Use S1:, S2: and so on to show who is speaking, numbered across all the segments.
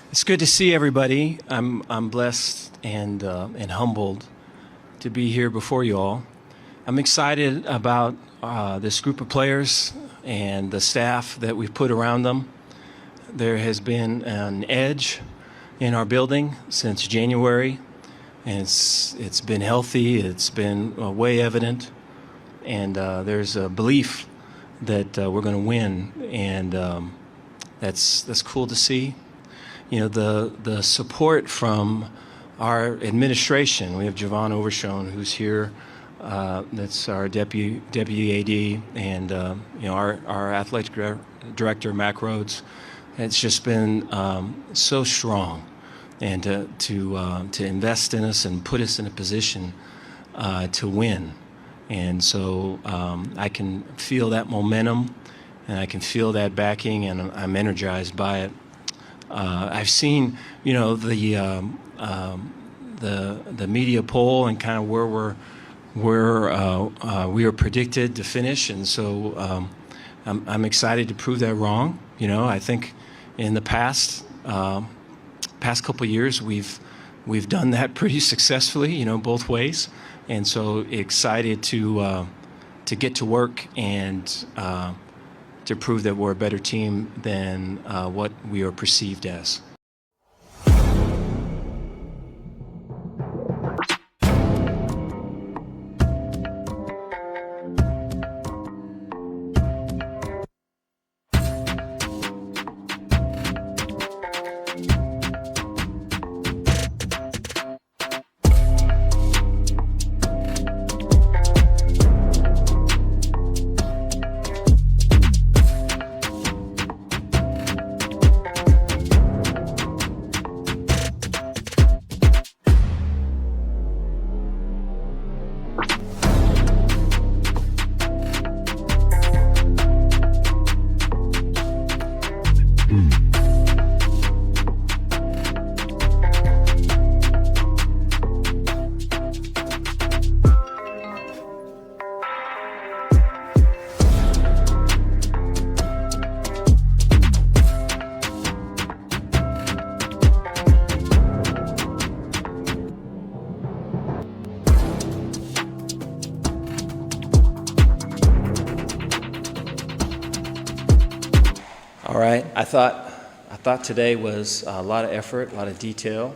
S1: It's good to see everybody. I'm blessed and humbled to be here before you all. I'm excited about this group of players and the staff that we've put around them. There has been an edge in our building since January, and it's been healthy. It's been way evident, and there's a belief that we're going to win, and that's cool to see. You know, the support from our administration. We have Javon Overshone, who's here. That's our deputy AD, and our athletic director, Mac Rhodes. It's just been so strong, and to invest in us and put us in a position to win. And so I can feel that momentum, and I can feel that backing, and I'm energized by it. I've seen, the media poll and kind of where we are predicted to finish, and so I'm excited to prove that wrong. I think in the past couple of years we've done that pretty successfully, both ways, and so excited to get to work and to prove that we're a better team than what we are perceived as. All right, I thought today was a lot of effort, a lot of detail.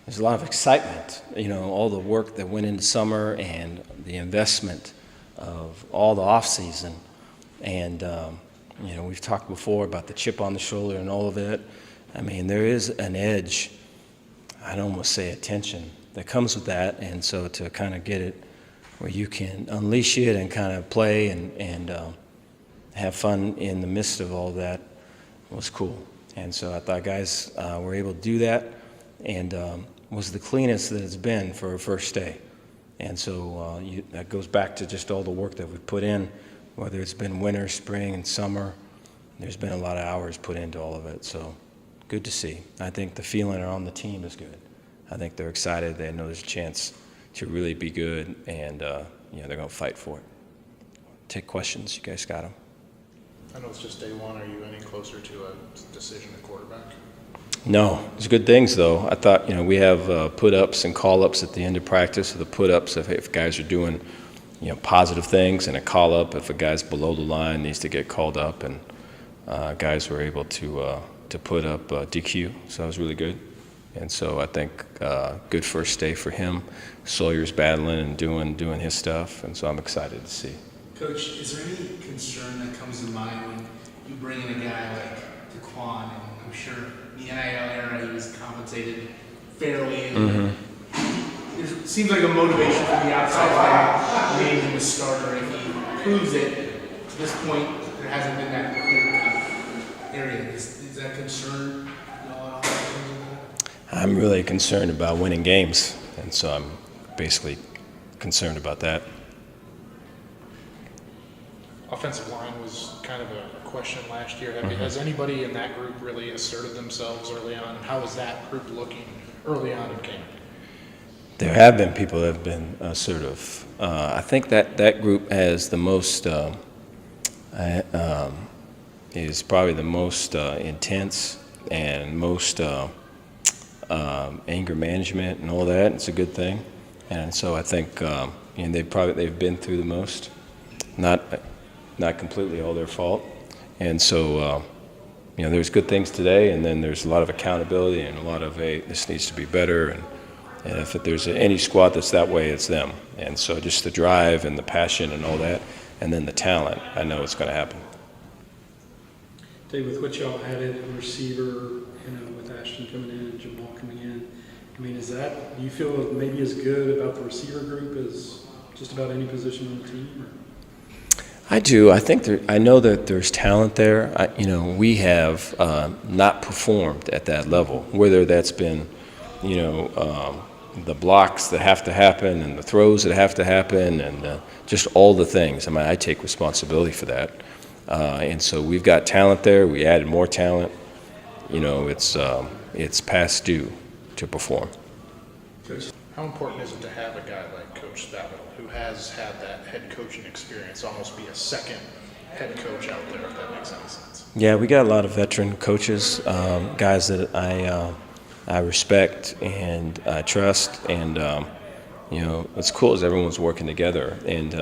S1: There's a lot of excitement, all the work that went into summer and the investment of all the off season. And, we've talked before about the chip on the shoulder and all of it. I mean, there is an edge, I'd almost say a tension that comes with that. And so to kind of get it where you can unleash it and kind of play and have fun in the midst of all that was cool. And so I thought guys were able to do that, and was the cleanest that it's been for a first day. And so that goes back to just all the work that we've put in, whether it's been winter, spring, and summer. There's been a lot of hours put into all of it, so good to see. I think the feeling around the team is good. I think they're excited. They know there's a chance to really be good, and they're going to fight for it. Take questions. You guys got them?
S2: I know it's just day one. Are you any closer to a decision at quarterback?
S1: No. There's good things, though. I thought, we have put-ups and call-ups at the end of practice. So the put-ups, if guys are doing, positive things, and a call-up if a guy's below the line needs to get called up, and guys were able to put up DQ. So that was really good. And so I think good first day for him. Sawyer's battling and doing his stuff, and so I'm excited to see.
S3: Coach, is there any concern that comes to mind when you bring in a guy like Daquan, and I'm sure the NIL era he was compensated fairly, and it seems like a motivation from the outside guy making him a starter. If he proves it, to this point, there hasn't been that clear-cut area. Is that a concern?
S1: I'm really concerned about winning games, and so I'm basically concerned about that.
S2: Offensive line was kind of a question last year. Has anybody in that group really asserted themselves early on? And how is that group looking early on in camp?
S1: There have been people that have been assertive. I think that group has the most is probably the most intense and most anger management and all that. It's a good thing. And so I think they've been through the most, not completely all their fault. And so there's good things today, and then there's a lot of accountability and a lot of this needs to be better. And if there's any squad that's that way, it's them. And so just the drive and the passion and all that, and then the talent, I know it's going to happen.
S4: Dave, with what y'all added in receiver, with Ashton coming in and Jamal coming in, I mean, do you feel maybe as good about the receiver group as just about any position on the team? Or?
S1: I do. I know that there's talent there. We have not performed at that level, whether that's been, the blocks that have to happen and the throws that have to happen and just all the things. I mean, I take responsibility for that. And so we've got talent there. We added more talent. It's past due to perform.
S2: How important is it to have a guy like Coach Stavitt, who has had that head coaching experience, almost be a second head coach out there, if that makes any sense?
S1: Yeah, we got a lot of veteran coaches, guys that I respect and I trust, and what's cool is everyone's working together and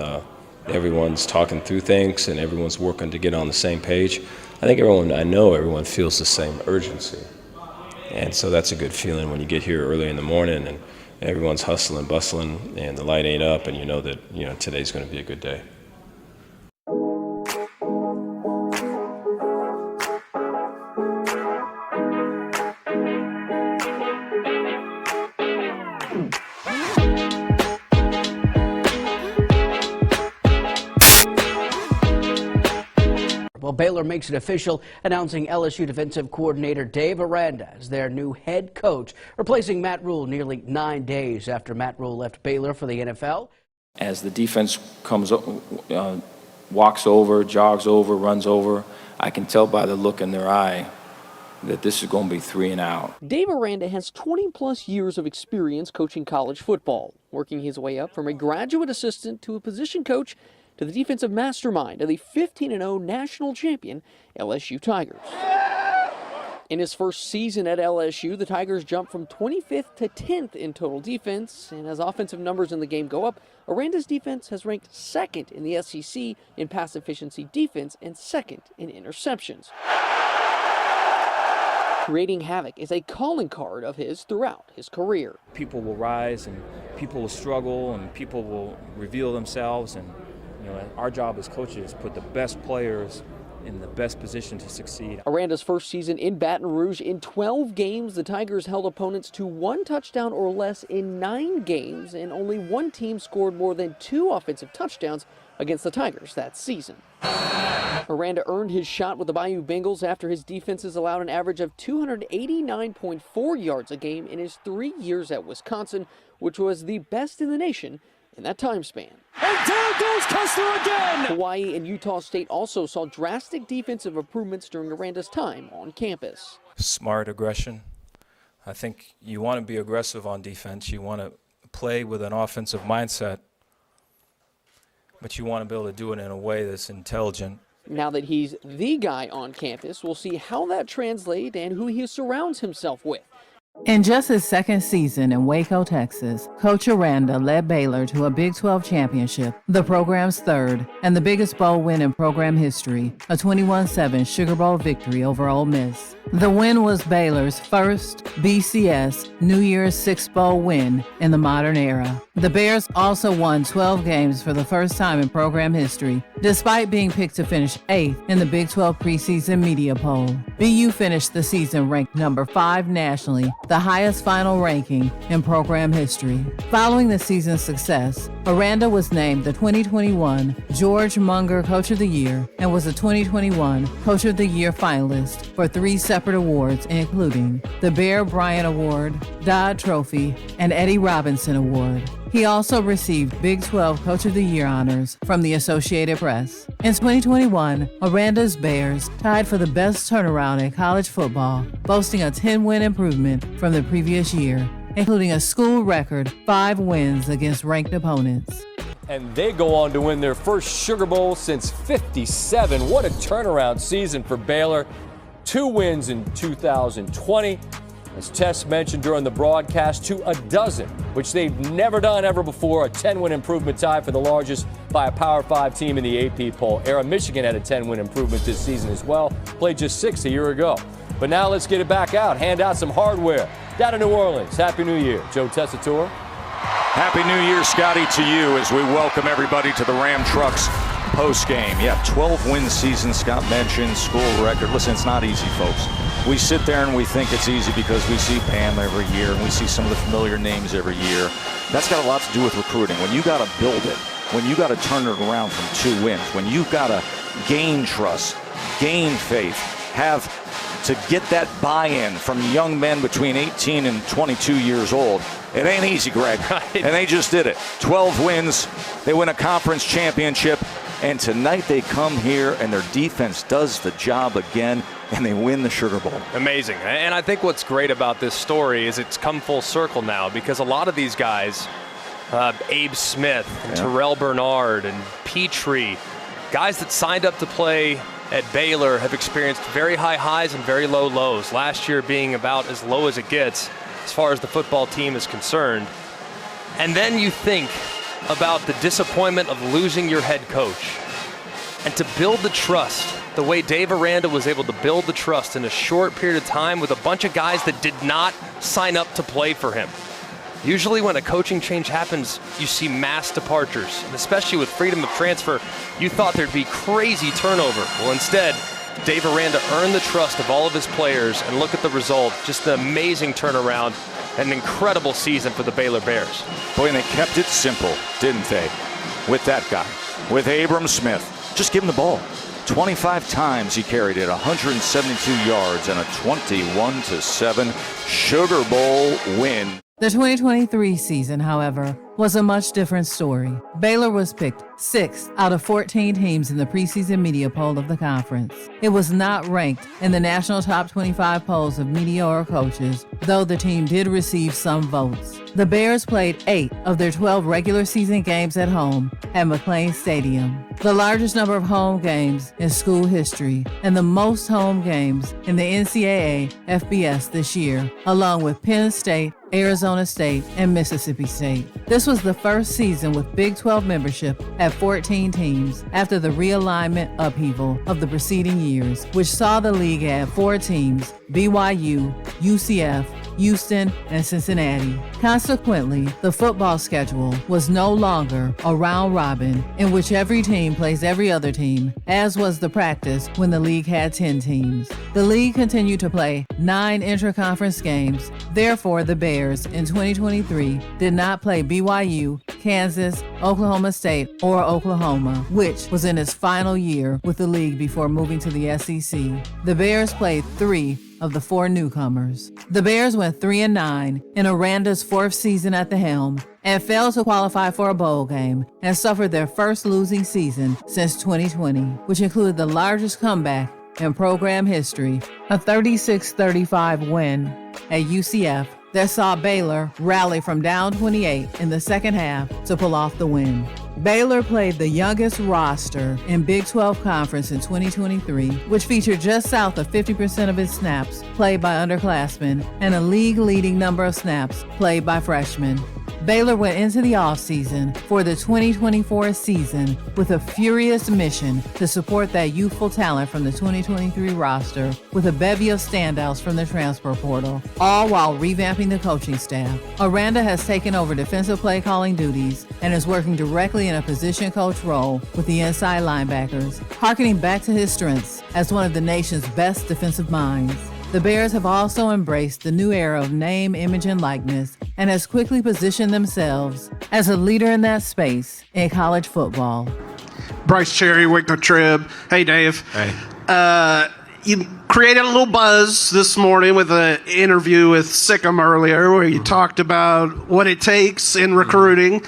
S1: everyone's talking through things and everyone's working to get on the same page. I know everyone feels the same urgency, and so that's a good feeling when you get here early in the morning and everyone's hustling, bustling, and the light ain't up, and you know that today's going to be a good day.
S5: Well, Baylor makes it official, announcing LSU defensive coordinator Dave Aranda as their new head coach, replacing Matt Rule nearly 9 days after Matt Rule left Baylor for the NFL.
S1: As the defense walks over, jogs over, runs over, I can tell by the look in their eye that this is going to be 3 and out.
S6: Dave Aranda has 20-plus years of experience coaching college football, working his way up from a graduate assistant to a position coach to the defensive mastermind of the 15-0 national champion LSU Tigers. In his first season at LSU, the Tigers jumped from 25th to 10th in total defense, and as offensive numbers in the game go up, Aranda's defense has ranked second in the SEC in pass efficiency defense and second in interceptions. Creating havoc is a calling card of his throughout his career.
S7: People will rise and people will struggle and people will reveal themselves, and our job as coaches is put the best players in the best position to succeed.
S6: Aranda's first season in Baton Rouge, in 12 games, the Tigers held opponents to 1 touchdown or less in 9 games, and only one team scored more than 2 offensive touchdowns against the Tigers that season. Aranda earned his shot with the Bayou Bengals after his defenses allowed an average of 289.4 yards a game in his 3 years at Wisconsin, which was the best in the nation in that time span.
S7: And down goes Kessler again!
S6: Hawaii and Utah State also saw drastic defensive improvements during Aranda's time on campus.
S7: Smart aggression. I think you want to be aggressive on defense. You want to play with an offensive mindset, but you want to be able to do it in a way that's intelligent.
S6: Now that he's the guy on campus, we'll see how that translates and who he surrounds himself with.
S8: In just his second season in Waco, Texas, Coach Aranda led Baylor to a Big 12 championship, the program's third, and the biggest bowl win in program history, a 21-7 Sugar Bowl victory over Ole Miss. The win was Baylor's first BCS New Year's Six Bowl win in the modern era. The Bears also won 12 games for the first time in program history, despite being picked to finish 8th in the Big 12 preseason media poll. BU finished the season ranked number 5 nationally, the highest final ranking in program history. Following the season's success, Aranda was named the 2021 George Munger Coach of the Year and was a 2021 Coach of the Year finalist for 3 separate awards, including the Bear Bryant Award, Dodd Trophy, and Eddie Robinson Award. He also received Big 12 Coach of the Year honors from the Associated Press. In 2021, Aranda's Bears tied for the best turnaround in college football, boasting a 10-win improvement from the previous year, including a school record 5 wins against ranked opponents.
S9: And they go on to win their first Sugar Bowl since '57. What a turnaround season for Baylor. 2 wins in 2020. As Tess mentioned during the broadcast, to a dozen, which they've never done ever before. A 10-win improvement tie for the largest by a Power 5 team in the AP poll era. Michigan had a 10-win improvement this season as well. Played just 6 a year ago. But now let's get it back out. Hand out some hardware. Down to New Orleans. Happy New Year. Joe Tessitore.
S10: Happy New Year, Scotty, to you as we welcome everybody to the Ram Trucks post-game. Yeah, 12-win season, Scott mentioned, school record. Listen, it's not easy, folks. We sit there and we think it's easy because we see Pam every year and we see some of the familiar names every year. That's got a lot to do with recruiting. When you got to build it, when you got to turn it around from 2 wins, when you've got to gain trust, gain faith, have to get that buy-in from young men between 18 and 22 years old, it ain't easy, Greg. And they just did it. 12 wins. They win a conference championship. And tonight they come here and their defense does the job again, and they win the Sugar Bowl.
S11: Amazing. And I think what's great about this story is it's come full circle now, because a lot of these guys, Abe Smith and Terrell Bernard and Petrie, guys that signed up to play at Baylor have experienced very high highs and very low lows. Last year being about as low as it gets as far as the football team is concerned. And then you think about the disappointment of losing your head coach. And to build the trust, the way Dave Aranda was able to build the trust in a short period of time with a bunch of guys that did not sign up to play for him. Usually when a coaching change happens, you see mass departures, and especially with freedom of transfer, you thought there'd be crazy turnover. Well, instead, Dave Aranda earned the trust of all of his players, and look at the result. Just an amazing turnaround, an incredible season for the Baylor Bears.
S10: Boy, and they kept it simple, didn't they? With that guy, with Abram Smith. Just give him the ball. 25 times he carried it, 172 yards, and a 21-7 Sugar Bowl win.
S8: The 2023 season, however, was a much different story. Baylor was picked 6th out of 14 teams in the preseason media poll of the conference. It was not ranked in the national top 25 polls of media or coaches, though the team did receive some votes. The Bears played 8 of their 12 regular season games at home at McLean Stadium, the largest number of home games in school history, and the most home games in the NCAA FBS this year, along with Penn State, Arizona State, and Mississippi State. This was the first season with Big 12 membership at 14 teams after the realignment upheaval of the preceding years, which saw the league add 4 teams: BYU, UCF, Houston, and Cincinnati. Consequently, the football schedule was no longer a round robin in which every team plays every other team, as was the practice when the league had 10 teams. The league continued to play 9 intra-conference games. Therefore, the Bears in 2023 did not play BYU, Kansas, Oklahoma State, or Oklahoma, which was in its final year with the league before moving to the SEC. The Bears played 3 of the 4 newcomers. The Bears went 3-9 in Aranda's 4th season at the helm and failed to qualify for a bowl game and suffered their first losing season since 2020, which included the largest comeback in program history, a 36-35 win at UCF that saw Baylor rally from down 28 in the second half to pull off the win. Baylor played the youngest roster in Big 12 Conference in 2023, which featured just south of 50% of its snaps played by underclassmen and a league-leading number of snaps played by freshmen. Baylor went into the offseason for the 2024 season with a furious mission to support that youthful talent from the 2023 roster with a bevy of standouts from the transfer portal, all while revamping the coaching staff. Aranda has taken over defensive play calling duties and is working directly in a position coach role with the inside linebackers, harkening back to his strengths as one of the nation's best defensive minds. The Bears have also embraced the new era of name, image, and likeness and has quickly positioned themselves as a leader in that space in college football.
S12: Bryce Cherry, Wicklow Trib. Hey, Dave.
S10: Hey.
S12: You created a little buzz this morning with an interview with Sikkim earlier where you talked about what it takes in recruiting,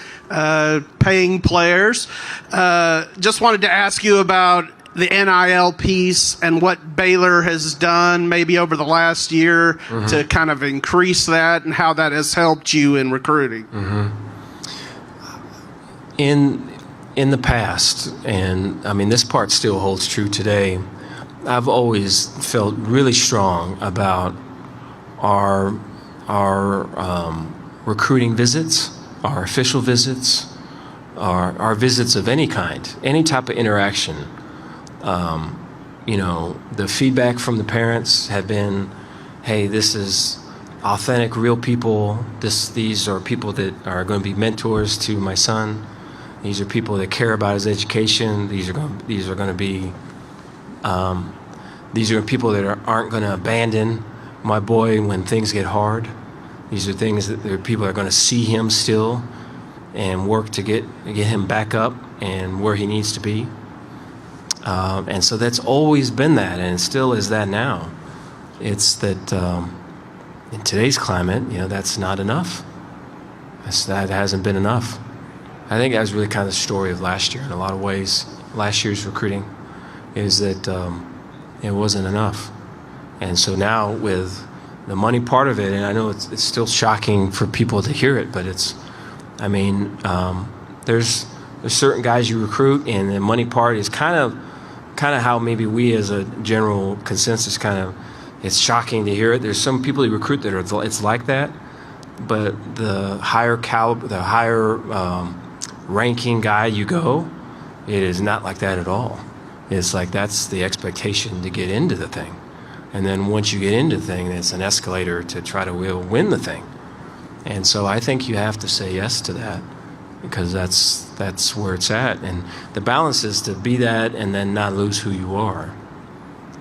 S12: paying players. Just wanted to ask you about the NIL piece and what Baylor has done maybe over the last year to kind of increase that and how that has helped you in recruiting.
S1: In the past, and I mean this part still holds true today, I've always felt really strong about our recruiting visits, our official visits, our visits of any kind, any type of interaction. The feedback from the parents have been, hey, this is authentic, real people. These are people that are going to be mentors to my son. These are people that care about his education. These are going to be people that aren't going to abandon my boy when things get hard. These are things that people are going to see him still and work to get him back up and where he needs to be. And so that's always been that, and it still is that now. It's that in today's climate, that's not enough. That hasn't been enough. I think that was really kind of the story of last year in a lot of ways. Last year's recruiting is that it wasn't enough. And so now with the money part of it, and I know it's still shocking for people to hear it, but there's certain guys you recruit, and the money part is kind of how maybe we as a general consensus it's shocking to hear it. There's some people you recruit that it's like that, but the higher caliber, the higher ranking guy you go, it is not like that at all. It's like that's the expectation to get into the thing. And then once you get into the thing, it's an escalator to try to win the thing. And so I think you have to say yes to that, because that's where it's at. And the balance is to be that and then not lose who you are,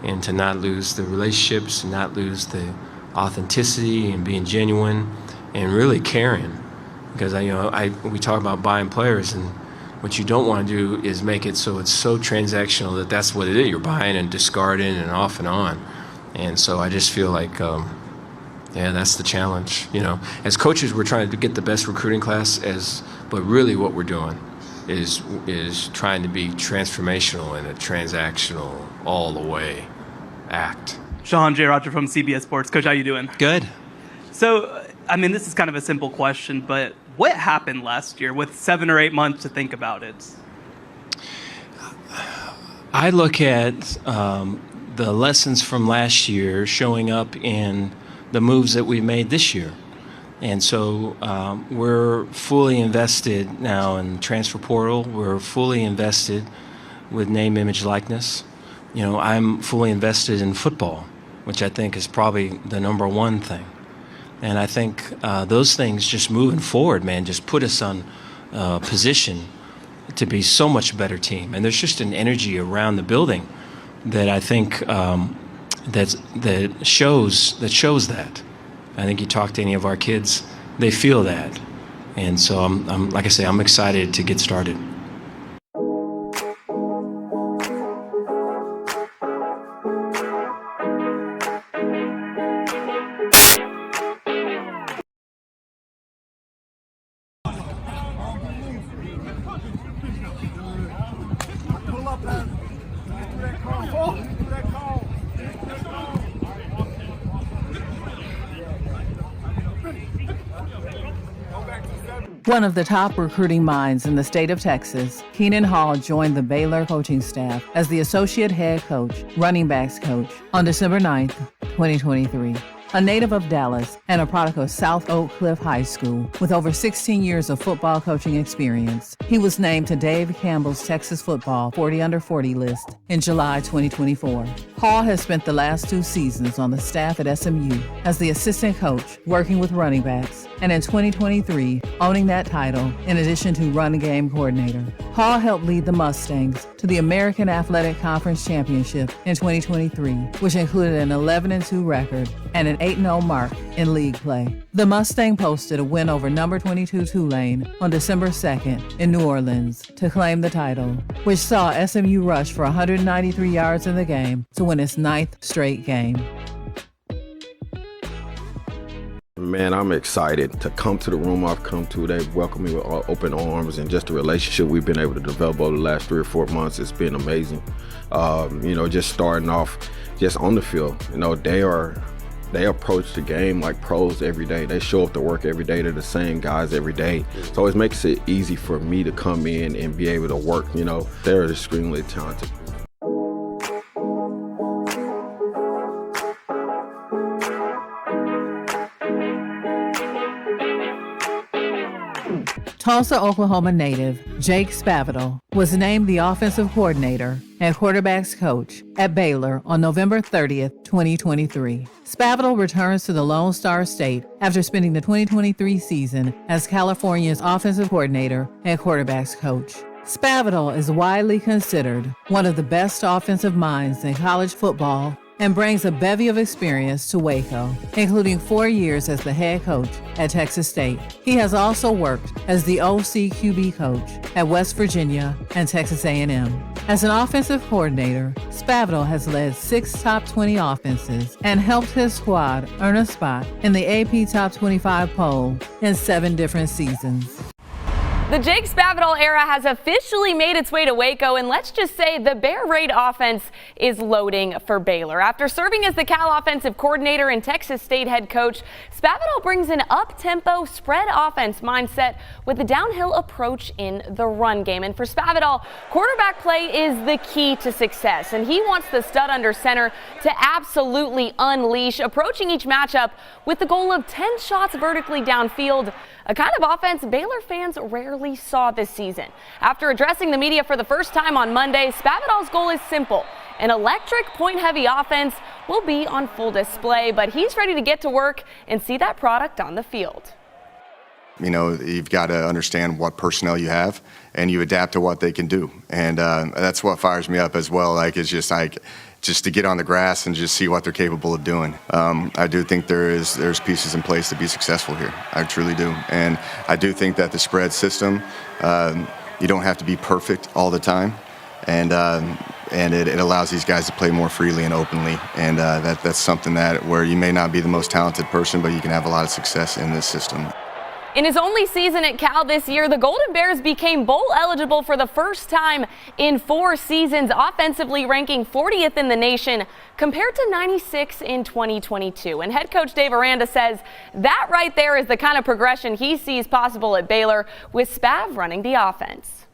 S1: and to not lose the relationships, and not lose the authenticity and being genuine and really caring. Because we talk about buying players, and what you don't want to do is make it so it's so transactional that's what it is. You're buying and discarding and off and on. And so I just feel like, that's the challenge. As coaches, we're trying to get the best recruiting class, but really what we're doing is trying to be transformational and a transactional all the way act.
S13: Sean J. Roger from CBS Sports. Coach, how you doing?
S1: Good.
S13: So, this is kind of a simple question, but what happened last year with 7 or 8 months to think about it?
S1: I look at the lessons from last year showing up in the moves that we made this year. And so we're fully invested now in transfer portal. We're fully invested with name, image, likeness. I'm fully invested in football, which I think is probably the number one thing. And I think those things just moving forward, man, just put us on position to be so much better team. And there's just an energy around the building that I think that shows that. I think you talk to any of our kids, they feel that. And so I'm like I say, I'm excited to get started.
S8: One of the top recruiting minds in the state of Texas, Keenan Hall joined the Baylor coaching staff as the associate head coach, running backs coach, on December 9th, 2023. A native of Dallas and a product of South Oak Cliff High School with over 16 years of football coaching experience, he was named to Dave Campbell's Texas Football 40 Under 40 list in July 2024. Hall has spent the last 2 seasons on the staff at SMU as the assistant coach working with running backs, and in 2023 owning that title in addition to run game coordinator. Hall helped lead the Mustangs to the American Athletic Conference Championship in 2023, which included an 11-2 record and an 8-0 mark in league play. The Mustang posted a win over number 22 Tulane on December 2nd in New Orleans to claim the title, which saw SMU rush for 193 yards in the game to win its 9th straight game.
S14: Man, I'm excited to come to the room I've come to. They welcome me with open arms, and just the relationship we've been able to develop over the last 3 or 4 months, it's been amazing. Just starting off just on the field, they approach the game like pros every day. They show up to work every day. They're the same guys every day. So it makes it easy for me to come in and be able to work. They're extremely talented.
S8: Tulsa, Oklahoma native Jake Spavital was named the offensive coordinator and quarterbacks coach at Baylor on November 30th, 2023. Spavital returns to the Lone Star State after spending the 2023 season as California's offensive coordinator and quarterbacks coach. Spavital is widely considered one of the best offensive minds in college football and brings a bevy of experience to Waco, including 4 years as the head coach at Texas State. He has also worked as the OC QB coach at West Virginia and Texas A&M. As an offensive coordinator, Spavital has led 6 top 20 offenses and helped his squad earn a spot in the AP Top 25 poll in 7 different seasons.
S15: The Jake Spavital era has officially made its way to Waco, and let's just say the Bear Raid offense is loading for Baylor. After serving as the Cal offensive coordinator and Texas State head coach, Spavital brings an up-tempo spread offense mindset with a downhill approach in the run game. And for Spavital, quarterback play is the key to success, and he wants the stud under center to absolutely unleash, approaching each matchup with the goal of 10 shots vertically downfield, a kind of offense Baylor fans rarely saw this season. After addressing the media for the first time on Monday, Spavital's goal is simple. An electric point-heavy offense will be on full display, but he's ready to get to work and see that product on the field.
S16: You know, you've got to understand what personnel you have, and you adapt to what they can do. And that's what fires me up as well. Like, it's just to get on the grass and just see what they're capable of doing. I do think there's pieces in place to be successful here. I truly do. And I do think that the spread system, you don't have to be perfect all the time. And it allows these guys to play more freely and openly. And that's something where you may not be the most talented person, but you can have a lot of success in this system.
S15: In his only season at Cal this year, the Golden Bears became bowl eligible for the first time in 4 seasons, offensively ranking 40th in the nation compared to 96 in 2022. And head coach Dave Aranda says that right there is the kind of progression he sees possible at Baylor, with Spav running the offense.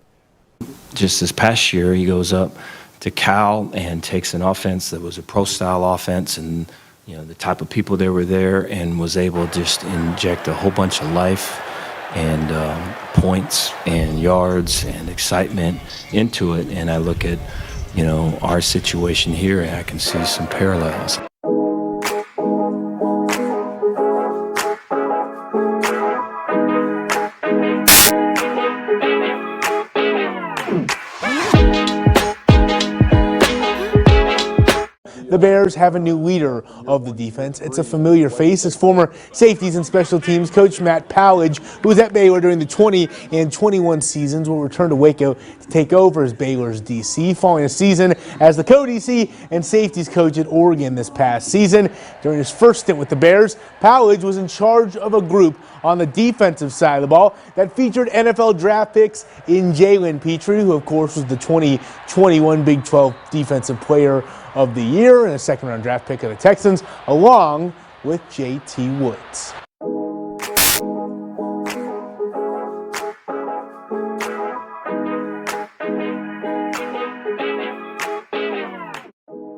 S1: Just this past year, he goes up to Cal and takes an offense that was a pro-style offense, and the type of people that were there, and was able to just inject a whole bunch of life and points and yards and excitement into it. And I look at, our situation here, and I can see some parallels.
S17: The Bears have a new leader of the defense. It's a familiar face. It's former safeties and special teams coach Matt Powledge, who was at Baylor during the 20 and 21 seasons, will return to Waco to take over as Baylor's DC, following a season as the co-DC and safeties coach at Oregon this past season. During his first stint with the Bears, Powledge was in charge of a group on the defensive side of the ball that featured NFL draft picks in Jalen Petrie, who of course was the 2021 Big 12 Defensive Player of the Year and a second-round draft pick of the Texans, along with J.T. Woods.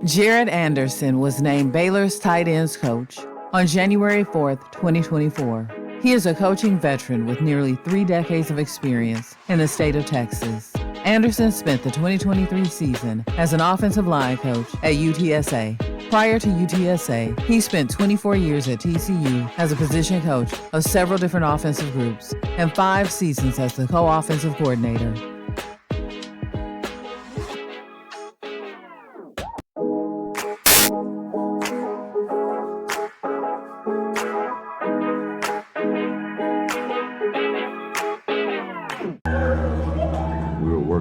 S8: Jared Anderson was named Baylor's tight ends coach on January 4th, 2024. He is a coaching veteran with nearly 3 decades of experience in the state of Texas. Anderson spent the 2023 season as an offensive line coach at UTSA. Prior to UTSA, he spent 24 years at TCU as a position coach of several different offensive groups and 5 seasons as the co-offensive coordinator.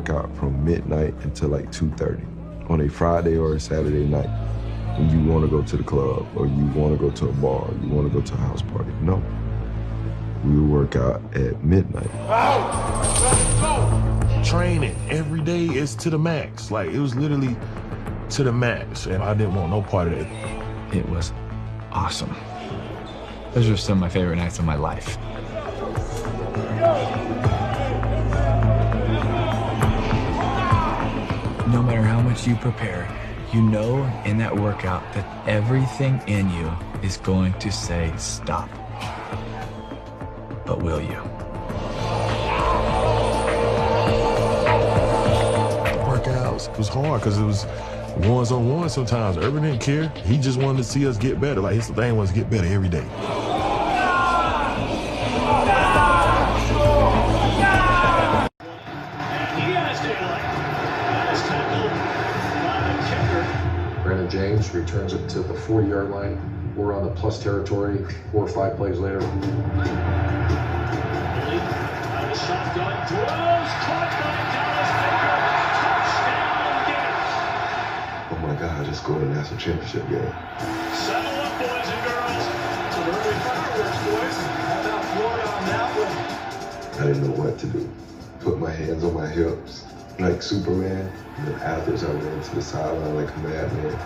S18: Out from midnight until like 2:30 on a Friday or a Saturday night when you want to go to the club or you want to go to a bar, you want to go to a house party. No, we would work out at midnight.
S19: Training every day is to the max. Like, it was literally to the max, and I didn't want no part of it.
S20: It was awesome. Those are some of my favorite nights of my life. No matter how much you prepare, you know in that workout that everything in you is going to say stop. But will you?
S19: workouts. It was hard because it was ones-on-one sometimes. Urban didn't care. He just wanted to see us get better. Like, his thing was get better every day.
S21: Brandon James returns it to the 40-yard line. We're on the plus territory 4 or 5 plays later.
S18: Oh my God, I just scored a national championship game.
S22: Settle up, boys and girls. Some early fireworks, boys. How about Florida on that one?
S18: I didn't know what to do. Put my hands on my hips like Superman. And then afterwards, I ran to the sideline like a madman.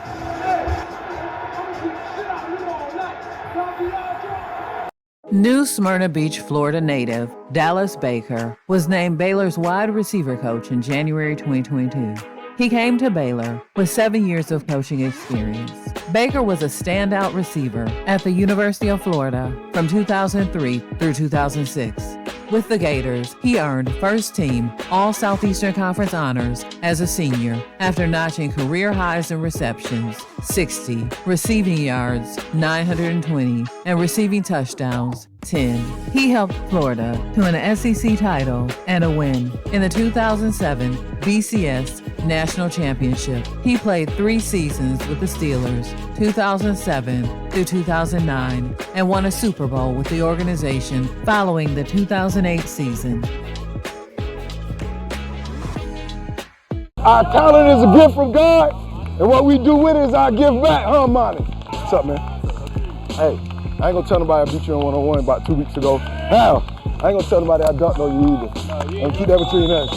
S8: New Smyrna Beach, Florida native Dallas Baker was named Baylor's wide receiver coach in January 2022. He came to Baylor with 7 years of coaching experience. Baker was a standout receiver at the University of Florida from 2003 through 2006. With the Gators, he earned first-team All-Southeastern Conference honors as a senior after notching career highs in receptions, 60, receiving yards, 920, and receiving touchdowns, 10. He helped Florida to an SEC title and a win in the 2007 BCS National Championship. He played 3 seasons with the Steelers, 2007 through 2009, and won a Super Bowl with the organization following the 2008 season.
S23: Our talent is a gift from God, and what we do with it is our give back, huh, Monty? What's up, man? Hey, I ain't gonna tell nobody I beat you in one-on-one about 2 weeks ago. Hell, I ain't gonna tell nobody I dunked on you either. I'm keep that between us.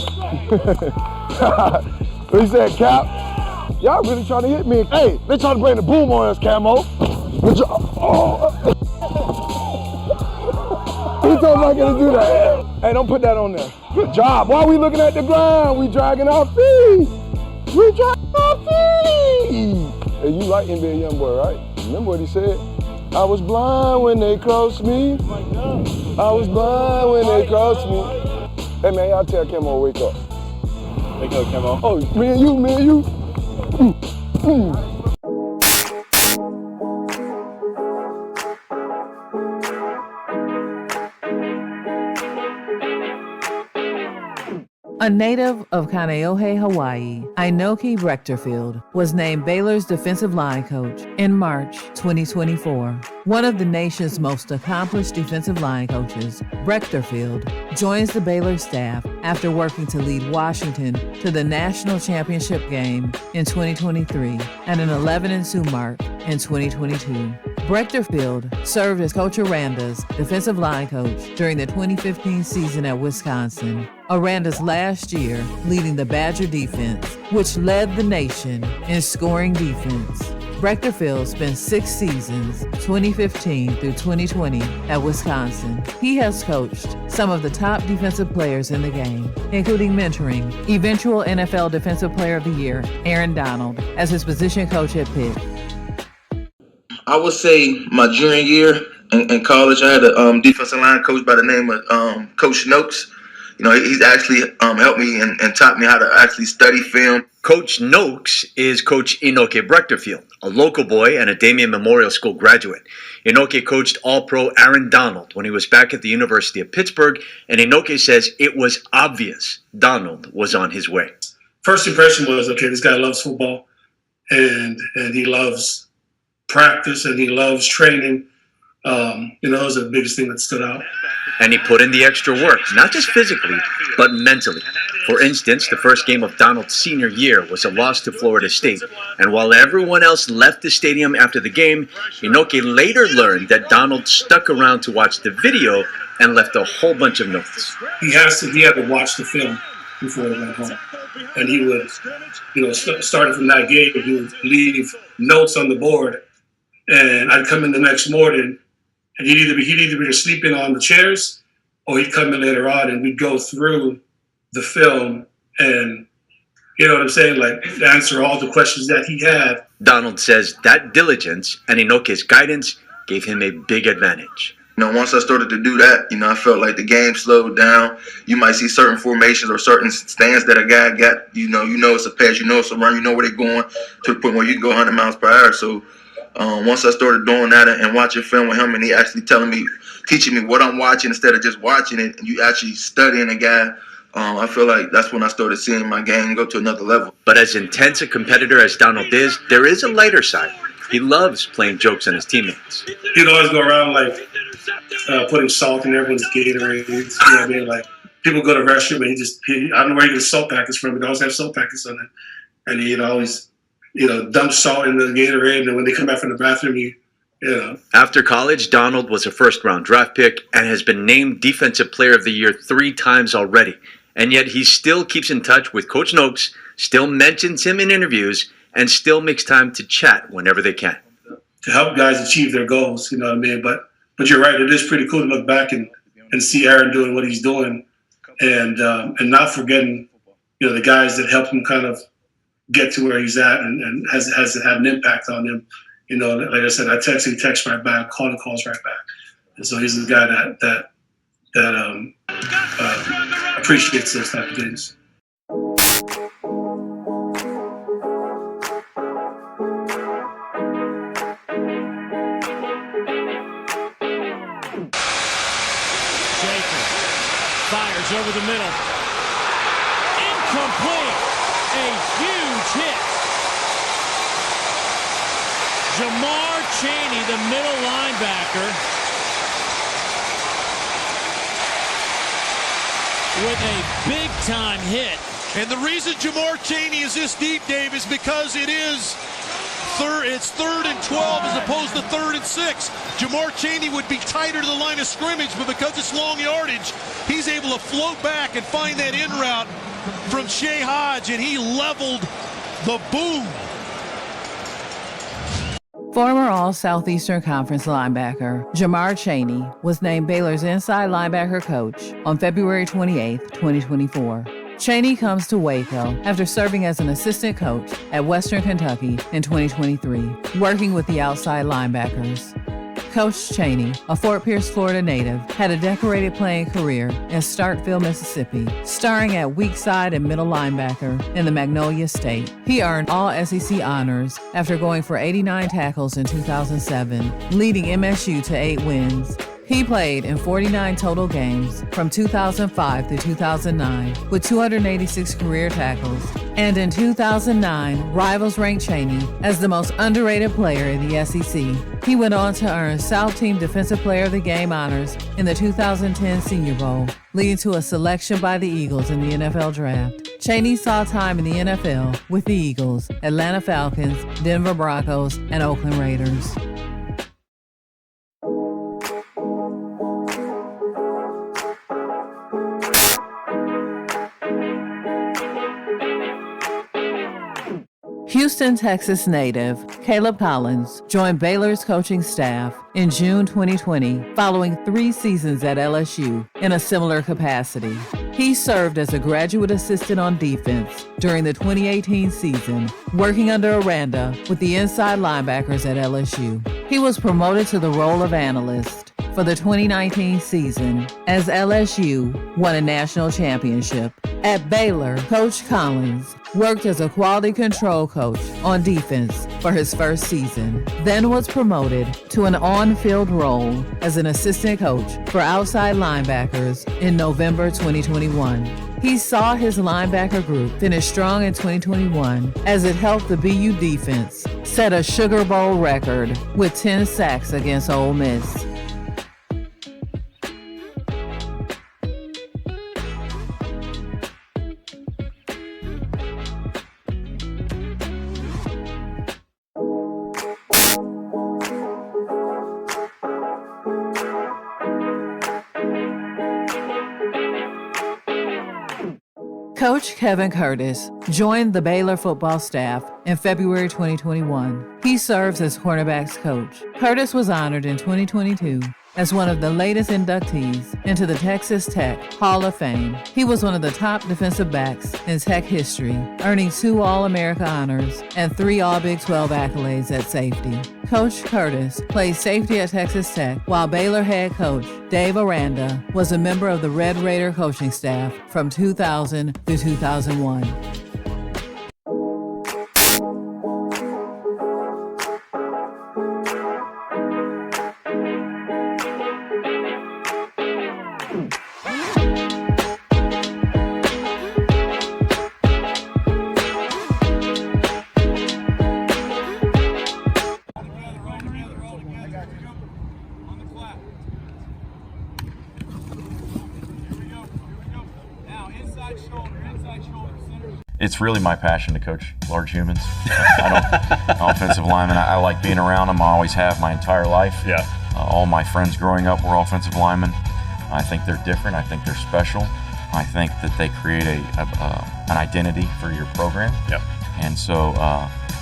S23: What he said, Cap? Y'all really trying to hit me. Hey, they trying to bring the boom on us, Camo. He told me I gotta do that. Hey, don't put that on there. Good job. Why are we looking at the ground? We dragging our feet. We dragging our feet. Hey, you like NBA Youngboy, right? Remember what he said? I was blind when they crossed me. I was blind when they crossed me. Hey man, y'all tell Camo wake up. Wake up, Camo. Oh, me and you.
S8: A native of Kaneohe, Hawaii, Inoki Brechterfield was named Baylor's defensive line coach in March 2024. One of the nation's most accomplished defensive line coaches, Brechterfield joins the Baylor staff after working to lead Washington to the national championship game in 2023 and an 11-2 mark in 2022. Brechterfield served as Coach Aranda's defensive line coach during the 2015 season at Wisconsin. Aranda's last year leading the Badger defense, which led the nation in scoring defense. Brechterfield spent 6 seasons, 2015 through 2020, at Wisconsin. He has coached some of the top defensive players in the game, including mentoring eventual NFL Defensive Player of the Year, Aaron Donald, as his position coach at Pitt.
S24: I would say my junior year in college, I had a defensive line coach by the name of Coach Noakes. You know, he's actually helped me and taught me how to actually study film.
S25: Coach Noakes is Coach Inoke Brechterfield, a local boy and a Damien Memorial School graduate. Inoke coached All-Pro Aaron Donald when he was back at the University of Pittsburgh, and Inoke says it was obvious Donald was on his way.
S26: First impression was, okay, this guy loves football, and he loves practice, and he loves training. That was the biggest thing that stood out.
S25: And he put in the extra work, not just physically, but mentally. For instance, the first game of Donald's senior year was a loss to Florida State. And while everyone else left the stadium after the game, Inoke later learned that Donald stuck around to watch the video and left a whole bunch of notes.
S26: He had to watch the film before he went home. And he would, starting from that game, he would leave notes on the board. And I'd come in the next morning, and he'd either be sleeping on the chairs, or he'd come in later on, and we'd go through the film and, you know what I'm saying, like answer all the questions that he had.
S25: Donald says that diligence and Inoke's guidance gave him a big advantage.
S24: Once I started to do that, I felt like the game slowed down. You might see certain formations or certain stands that a guy got, it's a pass, it's a run, where they're going, to the point where you can go 100 miles per hour. So once I started doing that and watching film with him, and he actually teaching me what I'm watching instead of just watching it, and you actually studying a guy, I feel like that's when I started seeing my game go to another level.
S25: But as intense a competitor as Donald is, there is a lighter side. He loves playing jokes on his teammates.
S26: He'd always go around putting salt in everyone's Gatorade. You know what I mean? Like, people go to the restroom and I don't know where he gets salt packets from, but he always have salt packets on it. And he'd always, dump salt in the Gatorade, and when they come back from the bathroom,
S25: After college, Donald was a first-round draft pick and has been named Defensive Player of the Year 3 times already. And yet he still keeps in touch with Coach Noakes, still mentions him in interviews, and still makes time to chat whenever they can.
S26: To help guys achieve their goals, you know what I mean? But you're right, it is pretty cool to look back and see Aaron doing what he's doing, and not forgetting, the guys that helped him kind of get to where he's at and has had an impact on him. Like I said, I text, he texts right back, calls right back. And so he's the guy that appreciates those type of things.
S2: Fires over the middle. Incomplete. A huge hit. Jamar Chaney, the middle linebacker, with a big-time hit.
S3: And the reason Jamar Chaney is this deep, Dave, is because it's 3rd and 12 as opposed to 3rd and 6. Jamar Chaney would be tighter to the line of scrimmage, but because it's long yardage, he's able to float back and find that in route from Shea Hodge, and he leveled the boom.
S8: Former All-Southeastern Conference linebacker Jamar Chaney was named Baylor's inside linebacker coach on February 28, 2024. Chaney comes to Waco after serving as an assistant coach at Western Kentucky in 2023, working with the outside linebackers. Coach Chaney, a Fort Pierce, Florida native, had a decorated playing career in Starkville, Mississippi, starring at weak side and middle linebacker in the Magnolia State. He earned all SEC honors after going for 89 tackles in 2007, leading MSU to 8 wins. He played in 49 total games from 2005 through 2009 with 286 career tackles. And in 2009, rivals ranked Chaney as the most underrated player in the SEC. He went on to earn South Team Defensive Player of the Game honors in the 2010 Senior Bowl, leading to a selection by the Eagles in the NFL Draft. Chaney saw time in the NFL with the Eagles, Atlanta Falcons, Denver Broncos, and Oakland Raiders. Houston, Texas native Caleb Collins joined Baylor's coaching staff in June 2020 following 3 seasons at LSU in a similar capacity. He served as a graduate assistant on defense during the 2018 season, working under Aranda with the inside linebackers at LSU. He was promoted to the role of analyst for the 2019 season as LSU won a national championship. At Baylor, Coach Collins worked as a quality control coach on defense for his first season, then was promoted to an on-field role as an assistant coach for outside linebackers in November 2021. He saw his linebacker group finish strong in 2021 as it helped the BU defense set a Sugar Bowl record with 10 sacks against Ole Miss. Coach Kevin Curtis joined the Baylor football staff in February 2021. He serves as cornerbacks coach. Curtis was honored in 2022 as one of the latest inductees into the Texas Tech Hall of Fame. He was one of the top defensive backs in Tech history, earning 2 All-America honors and 3 All-Big 12 accolades at safety. Coach Curtis played safety at Texas Tech, while Baylor head coach Dave Aranda was a member of the Red Raider coaching staff from 2000 through 2001.
S4: It's really my passion to coach large humans. Offensive linemen, I like being around them. I always have my entire life.
S5: Yeah.
S4: All my friends growing up were offensive linemen. I think they're different. I think they're special. I think that they create an identity for your program.
S5: Yep.
S4: And so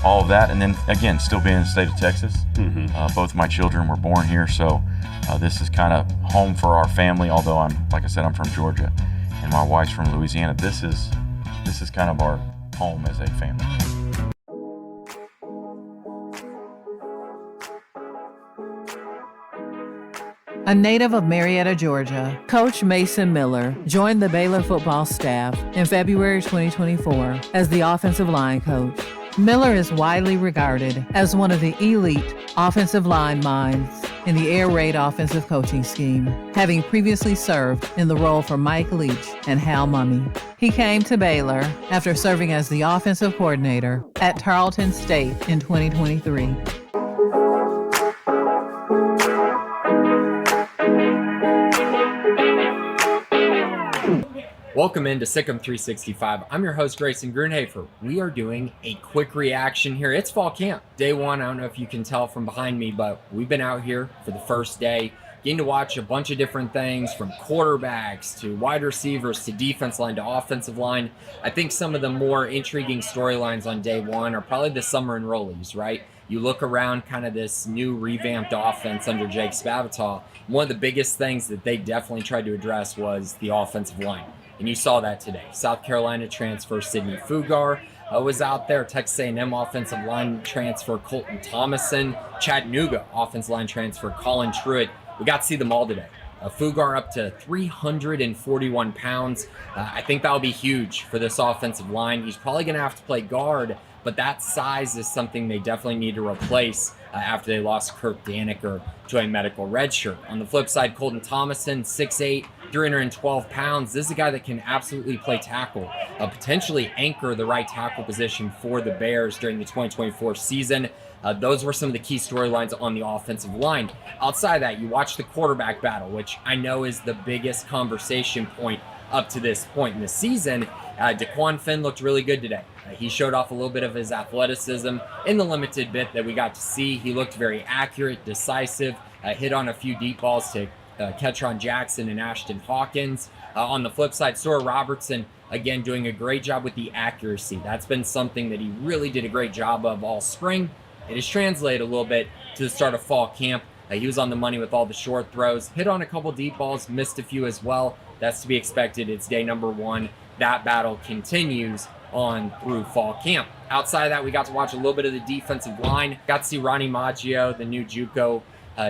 S4: all of that, and then again, still being in the state of Texas.
S5: Mm-hmm.
S4: Both my children were born here, so this is kind of home for our family. Although like I said, I'm from Georgia, and my wife's from Louisiana. This is kind of our home as a family.
S8: A native of Marietta, Georgia, Coach Mason Miller joined the Baylor football staff in February 2024 as the offensive line coach. Miller is widely regarded as one of the elite offensive line minds in the air raid offensive coaching scheme, having previously served in the role for Mike Leach and Hal Mumme. He came to Baylor after serving as the offensive coordinator at Tarleton State in 2023.
S6: Welcome into Sikkim 365. I'm your host, Grayson Grunhafer. We are doing a quick reaction here. It's fall camp. Day one, I don't know if you can tell from behind me, but we've been out here for the first day, getting to watch a bunch of different things from quarterbacks to wide receivers to defense line to offensive line. I think some of the more intriguing storylines on day one are probably the summer enrollees, right? You look around kind of this new revamped offense under Jake Spavital. One of the biggest things that they definitely tried to address was the offensive line. And you saw that today. South Carolina transfer Sidney Fugar was out there. Texas A&M offensive line transfer Colton Thomason. Chattanooga offensive line transfer Colin Truitt. We got to see them all today. Fugar up to 341 pounds. I think that'll be huge for this offensive line. He's probably going to have to play guard, but that size is something they definitely need to replace after they lost Kirk Daniker to a medical redshirt. On the flip side, Colton Thomason, 6'8", 312 pounds. This is a guy that can absolutely play tackle, potentially anchor the right tackle position for the Bears during the 2024 season. Those were some of the key storylines on the offensive line. Outside of that, you watch the quarterback battle, which I know is the biggest conversation point up to this point in the season. DeQuan Finn looked really good today. He showed off a little bit of his athleticism in the limited bit that we got to see. He looked very accurate, decisive, hit on a few deep balls to Ketron Jackson and Ashton Hawkins. On the flip side, Sora Robertson, again, doing a great job with the accuracy. That's been something that he really did a great job of all spring. It has translated a little bit to the start of fall camp. He was on the money with all the short throws, hit on a couple deep balls, missed a few as well. That's to be expected. It's day number one. That battle continues on through fall camp. Outside of that, we got to watch a little bit of the defensive line. Got to see Ronnie Maggio, the new JUCO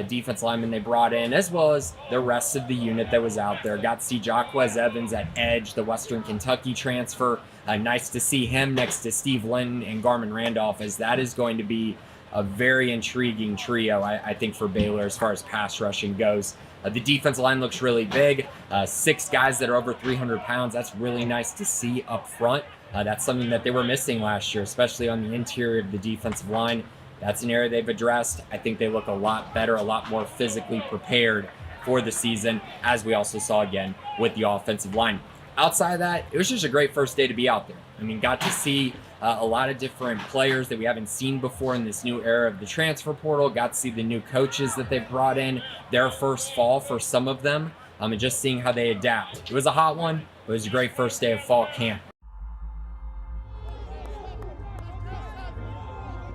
S6: defense lineman they brought in, as well as the rest of the unit that was out there. Got to see Jacquez Evans at edge, the Western Kentucky transfer. Nice to see him next to Steve Linton and Garmin Randolph, as that is going to be a very intriguing trio, I think, for Baylor as far as pass rushing goes. The defense line looks really big. 6 guys that are over 300 pounds. That's really nice to see up front. That's something that they were missing last year, especially on the interior of the defensive line. That's an area they've addressed. I think they look a lot better, a lot more physically prepared for the season, as we also saw again with the offensive line. Outside of that, it was just a great first day to be out there. I mean, got to see a lot of different players that we haven't seen before in this new era of the transfer portal. Got to see the new coaches that they've brought in, their first fall for some of them, and just seeing how they adapt. It was a hot one, but it was a great first day of fall camp.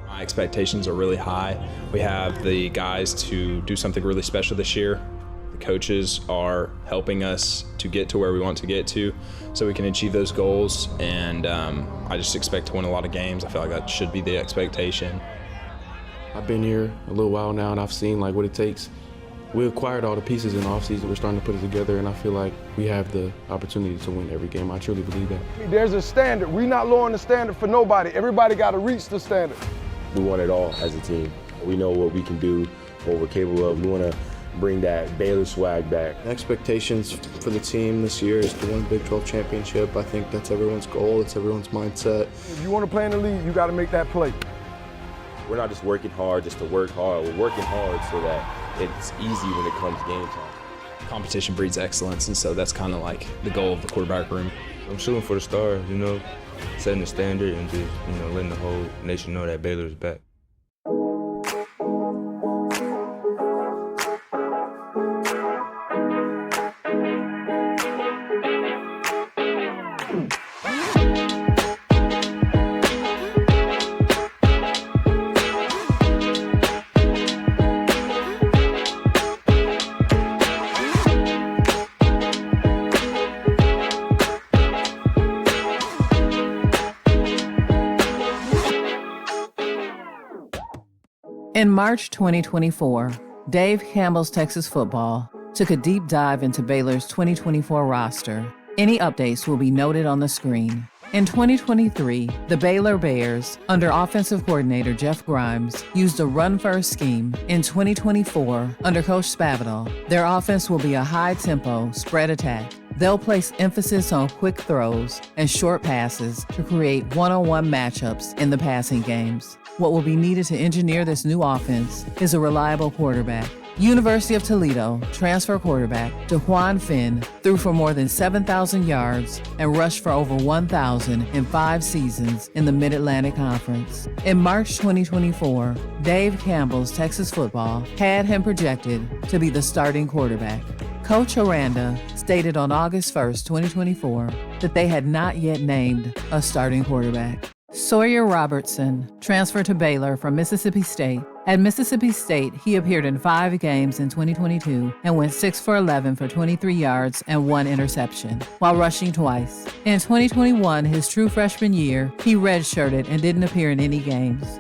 S7: My expectations are really high. We have the guys to do something really special this year.
S5: coaches are helping us to get to where we want to get to so we can achieve those goals. And I just expect to win a lot of games. I feel like that should be the expectation.
S7: I've been here a little while now, and I've seen like what it takes. We acquired all the pieces in the offseason. We're starting to put it together, and I feel like we have the opportunity to win every game. I truly believe that.
S23: There's a standard. We're not lowering the standard for nobody. Everybody got to reach the standard.
S9: We want it all as a team. We know what we can do, what we're capable of. We want to bring that Baylor swag back.
S7: Expectations for the team this year is to win the Big 12 championship. I think that's everyone's goal. It's everyone's mindset.
S23: If you want to play in the league, you got to make that play.
S9: We're not just working hard just to work hard. We're working hard so that it's easy when it comes game time.
S5: Competition breeds excellence, and so that's kind of like the goal of the quarterback room.
S7: I'm shooting for the stars, setting the standard and just, letting the whole nation know that Baylor is back.
S8: In March 2024, Dave Campbell's Texas Football took a deep dive into Baylor's 2024 roster. Any updates will be noted on the screen. In 2023, the Baylor Bears, under offensive coordinator Jeff Grimes, used a run-first scheme. In 2024, under Coach Spavital, their offense will be a high-tempo, spread attack. They'll place emphasis on quick throws and short passes to create one-on-one matchups in the passing games. What will be needed to engineer this new offense is a reliable quarterback. University of Toledo transfer quarterback DeJuan Finn threw for more than 7,000 yards and rushed for over 1,000 in 5 seasons in the Mid-Atlantic Conference. In March 2024, Dave Campbell's Texas Football had him projected to be the starting quarterback. Coach Aranda stated on August 1st, 2024, that they had not yet named a starting quarterback. Sawyer Robertson transferred to Baylor from Mississippi State. At Mississippi State, he appeared in 5 games in 2022 and went 6 for 11 for 23 yards and 1 interception, while rushing twice. In 2021, his true freshman year, he redshirted and didn't appear in any games.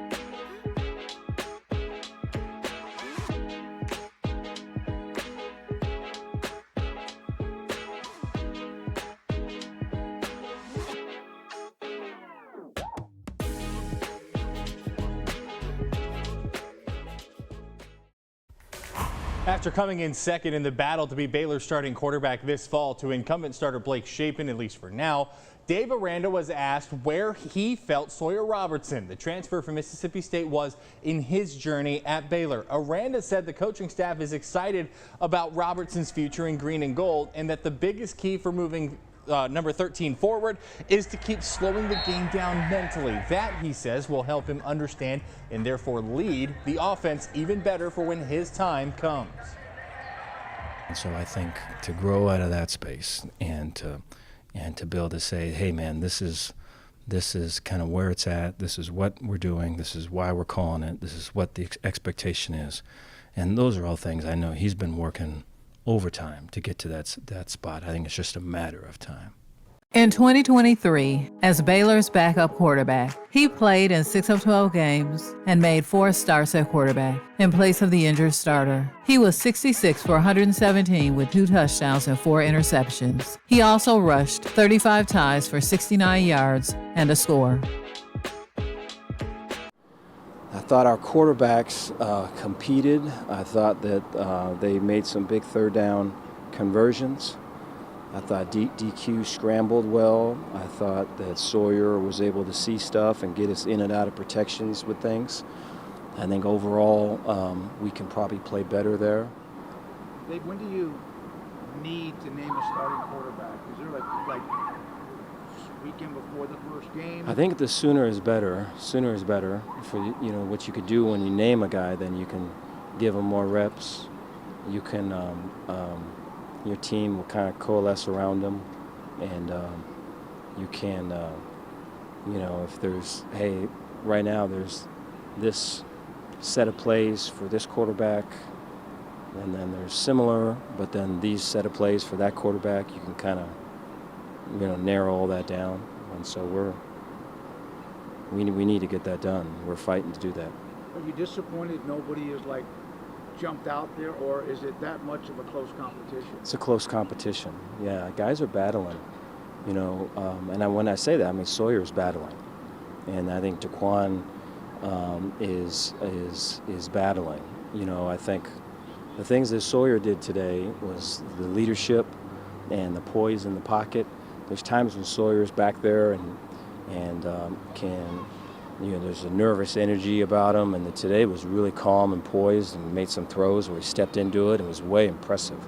S10: After coming in second in the battle to be Baylor's starting quarterback this fall to incumbent starter Blake Shapen, at least for now, Dave Aranda was asked where he felt Sawyer Robertson, the transfer from Mississippi State, was in his journey at Baylor. Aranda said the coaching staff is excited about Robertson's future in green and gold, and that the biggest key for moving number 13 forward is to keep slowing the game down mentally. That, he says, will help him understand and therefore lead the offense even better for when his time comes.
S1: And so I think to grow out of that space and to be able to say, hey man, this is kind of where it's at, this is what we're doing, this is why we're calling it, this is what the expectation is. And those are all things I know he's been working overtime to get to that spot. I think it's just a matter of time.
S8: In 2023, as Baylor's backup quarterback, he played in 6 of 12 games and made 4 starts at quarterback in place of the injured starter. He was 66 for 117 with 2 touchdowns and 4 interceptions. He also rushed 35 times for 69 yards and a score.
S1: I thought our quarterbacks competed. I thought that they made some big third down conversions. I thought DQ scrambled well. I thought that Sawyer was able to see stuff and get us in and out of protections with things. I think overall we can probably play better there.
S11: Dave, when do you need to name a starting quarterback? Is there like weekend before the first game?
S1: I think the sooner is better. Sooner is better. For what you could do when you name a guy, then you can give him more reps. You can your team will kind of coalesce around him, and you can if there's right now there's this set of plays for this quarterback, And then there's similar, but then these set of plays for that quarterback, you can kind of, narrow all that down. And so we need to get that done. We're fighting to do that.
S11: Are you disappointed nobody is like jumped out there, or is it that much of a close competition?
S1: It's a close competition. Yeah, guys are battling, and when I say that, I mean Sawyer's battling, and I think Daquan is battling. I think the things that Sawyer did today was the leadership and the poise in the pocket. There's times when Sawyer's back there and there's a nervous energy about him, and today was really calm and poised and made some throws where he stepped into it. It was way impressive.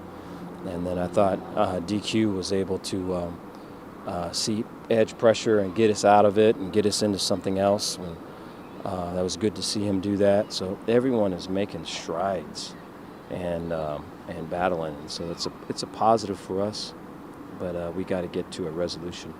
S1: And then I thought DQ was able to see edge pressure and get us out of it and get us into something else. And that was good to see him do that. So everyone is making strides and battling. So it's a positive for us, but we got to get to a resolution.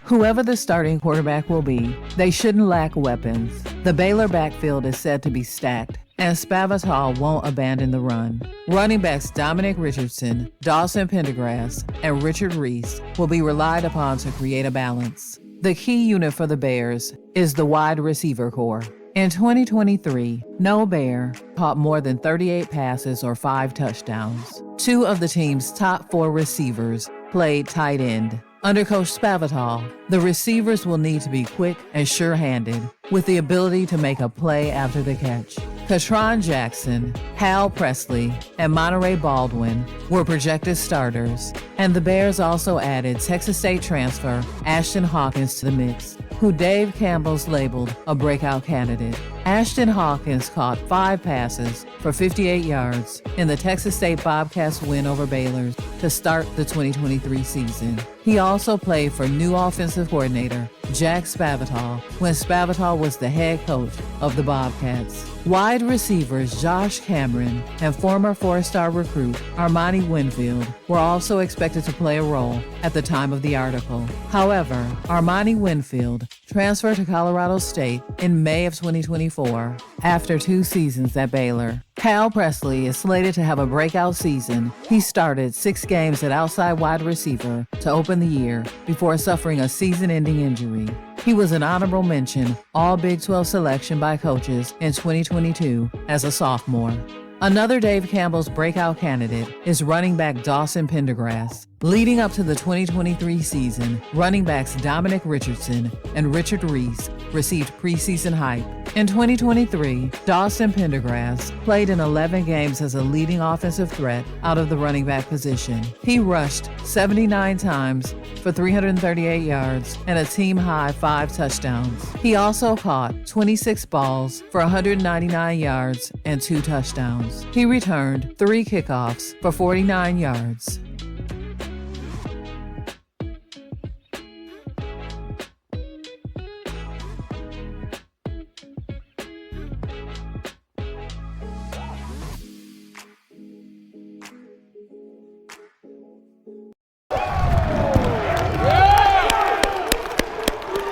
S8: Whoever the starting quarterback will be, they shouldn't lack weapons. The Baylor backfield is said to be stacked, and Spavital won't abandon the run. Running backs Dominic Richardson, Dawson Pendergrass, and Richard Reese will be relied upon to create a balance. The key unit for the Bears is the wide receiver core. In 2023, no Bear caught more than 38 passes or 5 touchdowns. 2 of the team's top 4 receivers played tight end. Under Coach Spavital, the receivers will need to be quick and sure-handed with the ability to make a play after the catch. Katron Jackson, Hal Presley, and Monterey Baldwin were projected starters, and the Bears also added Texas State transfer Ashton Hawkins to the mix, who Dave Campbell's labeled a breakout candidate. Ashton Hawkins caught 5 passes for 58 yards in the Texas State Bobcats win over Baylor to start the 2023 season. He also played for new offensive coordinator Jack Spavital when Spavital was the head coach of the Bobcats. Wide receivers Josh Cameron and former 4-star recruit Armani Winfield were also expected to play a role at the time of the article. However, Armani Winfield transferred to Colorado State in May of 2024 after 2 seasons at Baylor. Hal Presley is slated to have a breakout season. He started 6 games at outside wide receiver to open the year before suffering a season-ending injury. He was an honorable mention All Big 12 selection by coaches in 2022 as a sophomore. Another Dave Campbell's breakout candidate is running back Dawson Pendergrass. Leading up to the 2023 season, running backs Dominic Richardson and Richard Reese received preseason hype. In 2023, Dawson Pendergrass played in 11 games as a leading offensive threat out of the running back position. He rushed 79 times for 338 yards and a team-high 5 touchdowns. He also caught 26 balls for 199 yards and 2 touchdowns. He returned 3 kickoffs for 49 yards.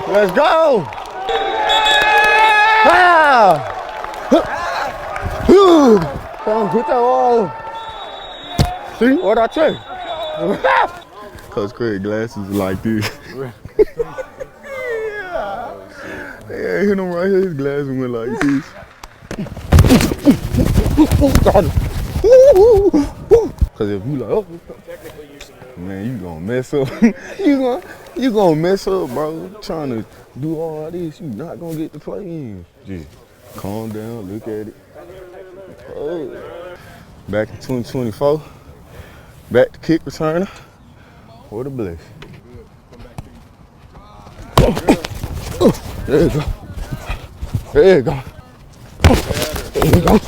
S23: Let's go! Ah! Come put that all. See what I tell you? Coach Craig glasses are like this. Yeah, hit him right here. His glasses went like this. Cause if you like, oh, man, you gonna mess up. you gonna mess up, bro. Trying to do all this, you not gonna get the play in. Just calm down, look at it. Oh. Back in 2024, back to kick returner. What a bless. There you go. There you go. There you go.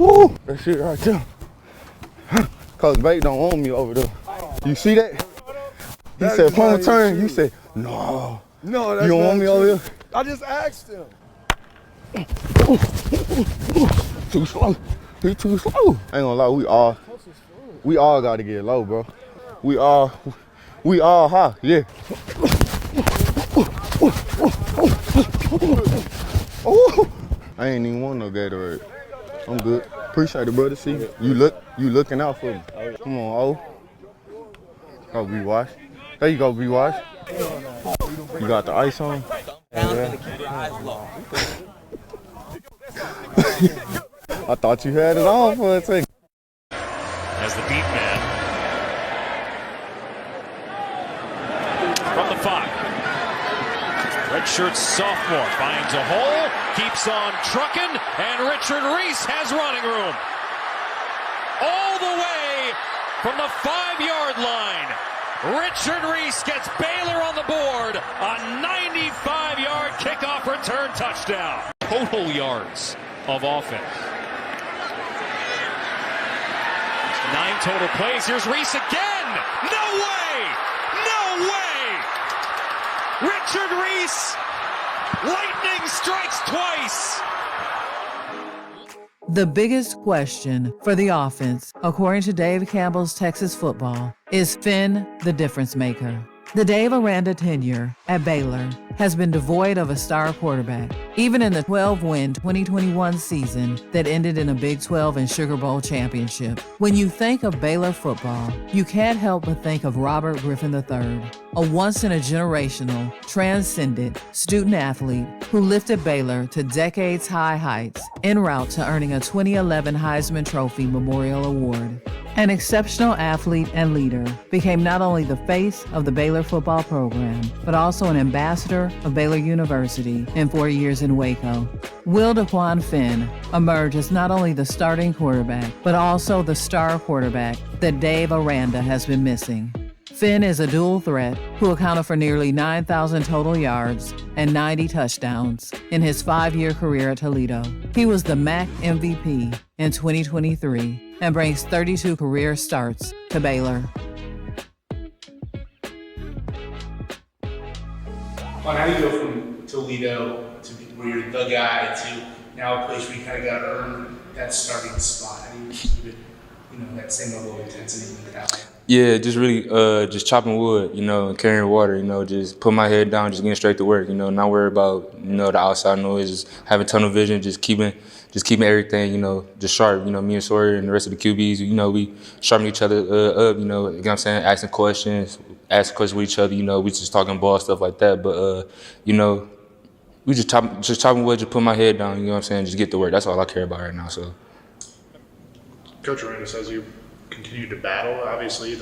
S23: Oh, that shit right there. Coach Bate don't want me over there. You see that? He said, punt return. You said, no. No, that's you don't want me over here? I just asked him. Too slow. He too slow. Ain't gonna lie, we all gotta get low, bro. We all high, yeah. I ain't even want no Gatorade.
S12: I'm good. Appreciate it, brother. See, you looking out for me. Come on, O. Go be washed. There you go, be washed. You got the ice on? Yeah. I thought you had it on for a second.
S13: As the beat man from the 5. Redshirt sophomore finds a hole, keeps on trucking, and Richard Reese has running room. All the way from the 5-yard line. Richard Reese gets Baylor on the board. A 95-yard kickoff return touchdown. Total yards of offense. 9 total plays. Here's Reese again. No way! No way! Richard Reese, lightning strikes twice.
S8: The biggest question for the offense, according to Dave Campbell's Texas Football, is Finn the difference maker. The Dave Aranda tenure at Baylor has been devoid of a star quarterback, even in the 12-win 2021 season that ended in a Big 12 and Sugar Bowl championship. When you think of Baylor football, you can't help but think of Robert Griffin III, a once-in-a-generational, transcendent student-athlete who lifted Baylor to decades-high heights en route to earning a 2011 Heisman Trophy Memorial Award. An exceptional athlete and leader, became not only the face of the Baylor football program, but also an ambassador of Baylor University in 4 years in Waco. Will DeQuan Finn emerged as not only the starting quarterback, but also the star quarterback that Dave Aranda has been missing. Finn is a dual threat who accounted for nearly 9,000 total yards and 90 touchdowns in his 5-year career at Toledo. He was the MAC MVP in 2023 and brings 32 career starts to Baylor.
S14: How do you go from Toledo to where you're the guy to now a place where you kind of got to earn that starting spot? How do you keep it, that same level of intensity and mentality?
S15: Yeah, just really just chopping wood, and carrying water, just put my head down, just getting straight to work, not worry about, the outside noise, just having tunnel vision, just keeping everything, just sharp. Me and Sawyer and the rest of the QBs, we sharpen each other up, you know what I'm saying, asking questions with each other, we just talking ball, stuff like that. But, we just chopping wood, just put my head down, just get to work. That's all I care about right now, so.
S16: Coach Aranda says you continue to battle, obviously,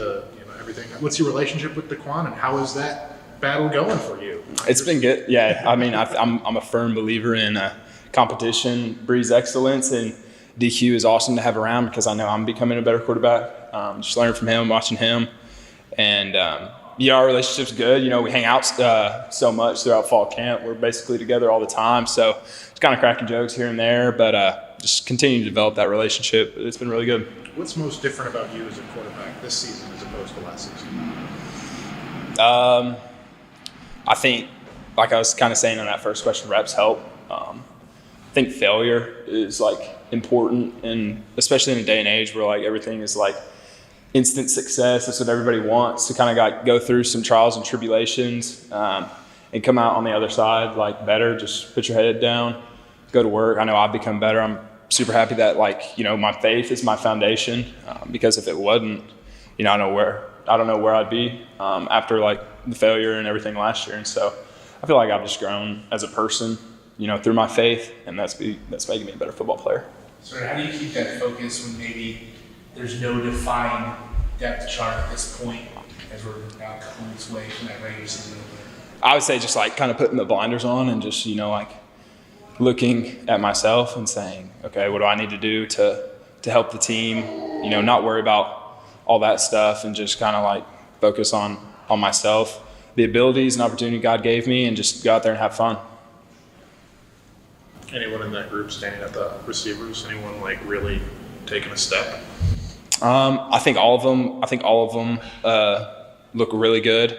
S16: everything. What's your relationship with DeQuan, and how is that battle going for you?
S5: It's been good. Yeah, I'm a firm believer in competition breeds excellence, and DQ is awesome to have around because I know I'm becoming a better quarterback. Just learning from him, watching him, and our relationship's good. We hang out so much throughout fall camp. We're basically together all the time, so it's kind of cracking jokes here and there, but just continue to develop that relationship. It's been really good.
S16: What's most different about you as a quarterback this season as opposed to last season?
S5: I think, like I was kind of saying on that first question, reps help. I think failure is important, and especially in a day and age where everything is instant success. That's what everybody wants, to kind of go through some trials and tribulations and come out on the other side better. Just put your head down, go to work. I know I've become better. I'm super happy that my faith is my foundation, because if it wasn't, I don't know where I'd be after the failure and everything last year. And so I feel like I've just grown as a person, through my faith, and that's making me a better football player.
S14: So how do you keep that focus when maybe there's no defined depth chart at this point, as we're now a couple weeks away from that regular season opener?
S5: I would say just kind of putting the blinders on and just looking at myself and saying, okay, what do I need to do to help the team? Not worry about all that stuff and just kind of focus on myself, the abilities and opportunity God gave me, and just go out there and have fun.
S16: Anyone in that group standing at the receivers? Anyone really taking a step?
S5: I think all of them look really good.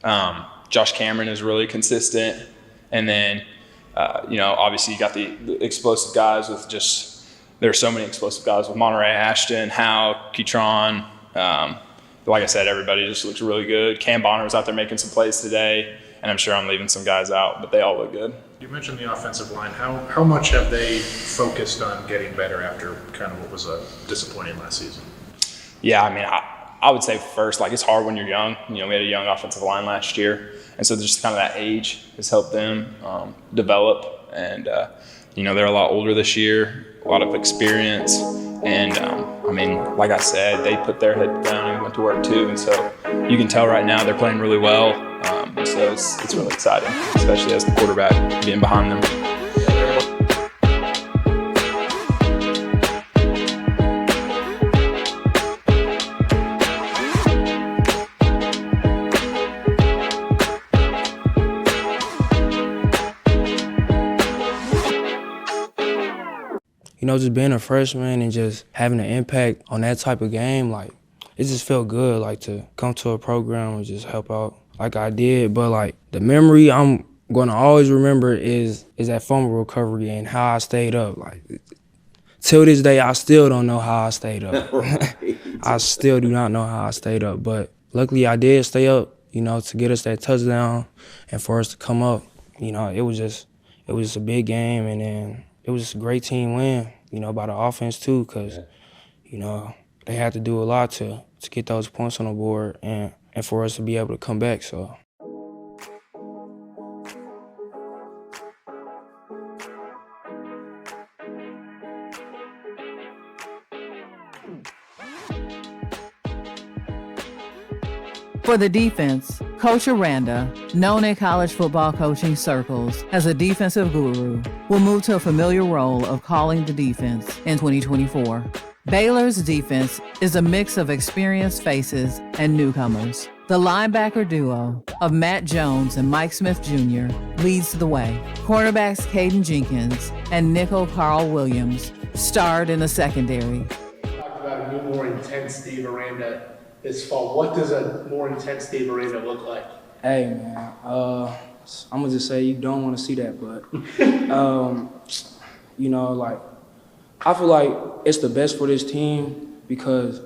S5: Josh Cameron is really consistent, and then obviously you got the explosive guys with there are so many explosive guys with Monterey, Ashton, Howe, Keytron. Like I said, everybody just looks really good. Cam Bonner was out there making some plays today, and I'm sure I'm leaving some guys out, but they all look good.
S16: You mentioned the offensive line. How much have they focused on getting better after kind of what was a disappointing last season?
S5: Yeah, I mean, I would say first, like, it's hard when you're young. You know, we had a young offensive line last year, and so just kind of that age has helped them develop. And, you know, they're a lot older this year, a lot of experience. And, I mean, like I said, they put their head down and went to work too. And so you can tell right now they're playing really well. So it's really exciting, especially as the quarterback being behind them.
S17: You know, just being a freshman and just having an impact on that type of game, like, it just felt good, like, to come to a program and just help out like I did. But, like, the memory I'm going to always remember is that fumble recovery and how I stayed up. Like, till this day, I still don't know how I stayed up. I still do not know how I stayed up. But luckily, I did stay up, you know, to get us that touchdown and for us to come up. You know, it was just a big game, and then it was just a great team win, you know, by the offense too, because, you know, they had to do a lot to get those points on the board and for us to be able to come back, so.
S8: For the defense, Coach Aranda, known in college football coaching circles as a defensive guru, will move to a familiar role of calling the defense in 2024. Baylor's defense is a mix of experienced faces and newcomers. The linebacker duo of Matt Jones and Mike Smith Jr. leads the way. Cornerbacks Caden Jenkins and nickel Carl Williams starred in the secondary.
S14: You talked about a new, more intense Dave Aranda this fall. What does a more intense Dave Aranda look like?
S17: Hey, man, I'm going to just say you don't want to see that, but, you know, like, I feel like it's the best for this team because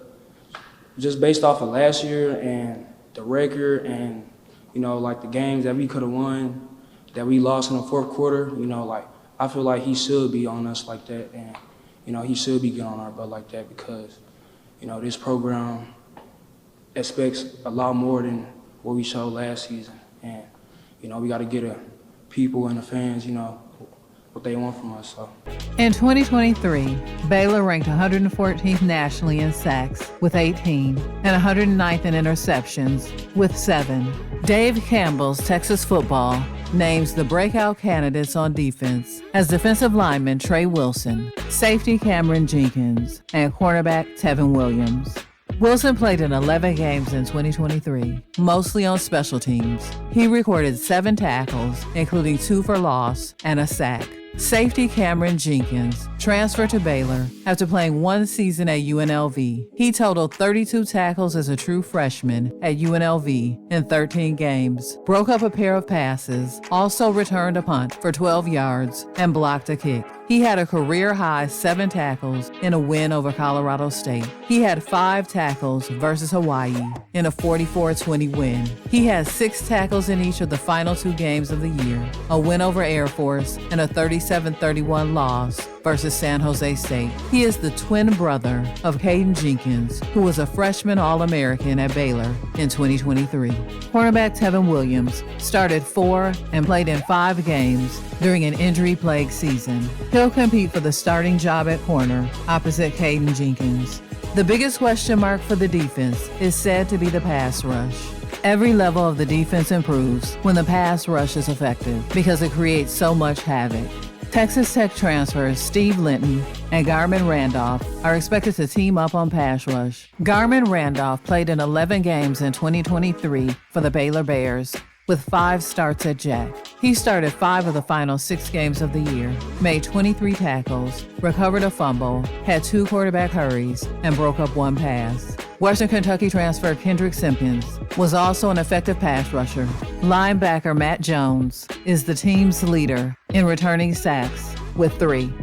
S17: just based off of last year and the record and, you know, like the games that we could have won, that we lost in the fourth quarter, you know, like, I feel like he should be on us like that and, you know, he should be getting on our butt like that because, you know, this program expects a lot more than what we showed last season. And, you know, we got to get the people and the fans, you know, what they want from us. So.
S8: In 2023, Baylor ranked 114th nationally in sacks with 18 and 109th in interceptions with 7. Dave Campbell's Texas Football names the breakout candidates on defense as defensive lineman Trey Wilson, safety Cameron Jenkins, and cornerback Tevin Williams. Wilson played in 11 games in 2023, mostly on special teams. He recorded 7 tackles, including 2 for loss and a sack. Safety Cameron Jenkins transferred to Baylor after playing 1 season at UNLV. He totaled 32 tackles as a true freshman at UNLV in 13 games, broke up a pair of passes, also returned a punt for 12 yards, and blocked a kick. He had a career-high 7 tackles in a win over Colorado State. He had 5 tackles versus Hawaii in a 44-20 win. He had 6 tackles in each of the final 2 games of the year, a win over Air Force and a 37-31 loss versus San Jose State. He is the twin brother of Caden Jenkins, who was a freshman All-American at Baylor in 2023. Cornerback Tevin Williams started 4 and played in 5 games during an injury-plagued season. He'll compete for the starting job at corner opposite Caden Jenkins. The biggest question mark for the defense is said to be the pass rush. Every level of the defense improves when the pass rush is effective because it creates so much havoc. Texas Tech transfers Steve Linton and Garmin Randolph are expected to team up on pass rush. Garmin Randolph played in 11 games in 2023 for the Baylor Bears, with 5 starts at Jack. He started 5 of the final 6 games of the year, made 23 tackles, recovered a fumble, had 2 quarterback hurries, and broke up 1 pass. Western Kentucky transfer Kendrick Simpkins was also an effective pass rusher. Linebacker Matt Jones is the team's leader in returning sacks with 3.